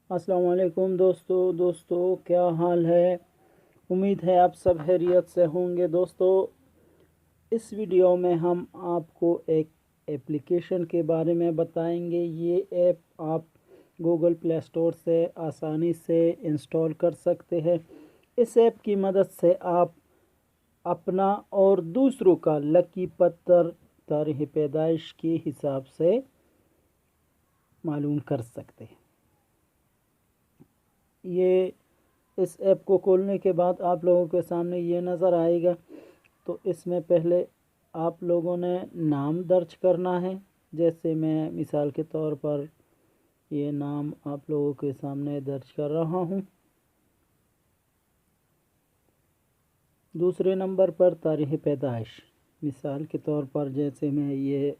अस्सलाम वालेकुम दोस्तों क्या हाल है। उम्मीद है आप सब खैरियत से होंगे। दोस्तों, इस वीडियो में हम आपको एक एप्लीकेशन के बारे में बताएंगे। ये ऐप आप गूगल प्ले स्टोर से आसानी से इंस्टॉल कर सकते हैं। इस ऐप की मदद से आप अपना और दूसरों का लकी पत्थर तारीख़ पैदाइश के हिसाब से मालूम कर सकते हैं। ये इस ऐप को खोलने के बाद आप लोगों के सामने ये नज़र आएगा। तो इसमें पहले आप लोगों ने नाम दर्ज करना है। जैसे मैं मिसाल के तौर पर ये नाम आप लोगों के सामने दर्ज कर रहा हूँ। दूसरे नंबर पर तारीख़ पैदाइश, मिसाल के तौर पर जैसे मैं ये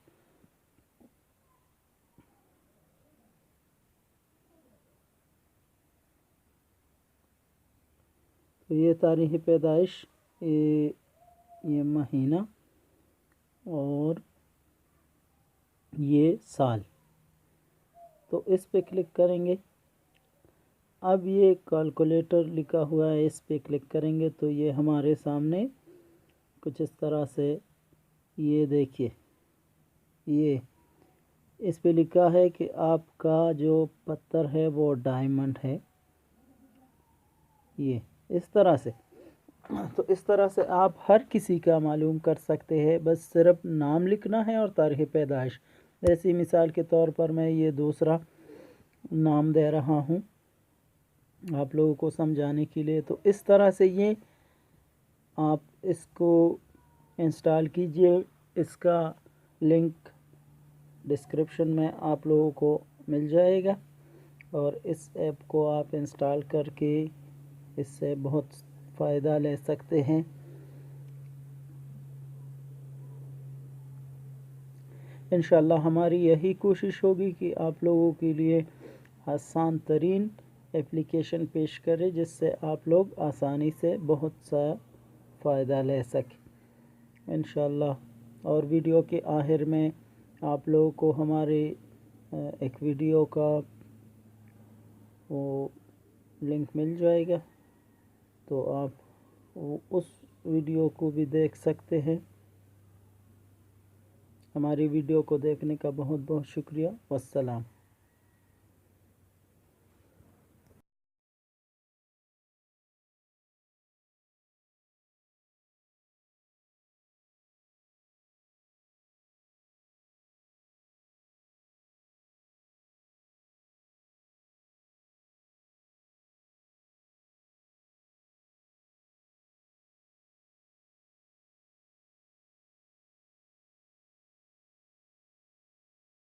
तो ये तारीख़ पैदाइश, ये महीना और ये साल, तो इस पे क्लिक करेंगे। अब ये कैलकुलेटर लिखा हुआ है, इस पे क्लिक करेंगे तो ये हमारे सामने कुछ इस तरह से, ये देखिए, ये इस पे लिखा है कि आपका जो पत्थर है वो डायमंड है। ये इस तरह से, तो इस तरह से आप हर किसी का मालूम कर सकते हैं। बस सिर्फ नाम लिखना है और तारीख़ पैदाइश। जैसी मिसाल के तौर पर मैं ये दूसरा नाम दे रहा हूँ आप लोगों को समझाने के लिए। तो इस तरह से ये आप इसको इंस्टॉल कीजिए। इसका लिंक डिस्क्रिप्शन में आप लोगों को मिल जाएगा और इस ऐप को आप इंस्टॉल करके इससे बहुत फ़ायदा ले सकते हैं। इंशाल्लाह हमारी यही कोशिश होगी कि आप लोगों के लिए आसान तरीन एप्लीकेशन पेश करें, जिससे आप लोग आसानी से बहुत सा फ़ायदा ले सकें इंशाल्लाह। और वीडियो के आखिर में आप लोगों को हमारे एक वीडियो का वो लिंक मिल जाएगा, तो आप उस वीडियो को भी देख सकते हैं। हमारी वीडियो को देखने का बहुत बहुत शुक्रिया। वस्सलाम।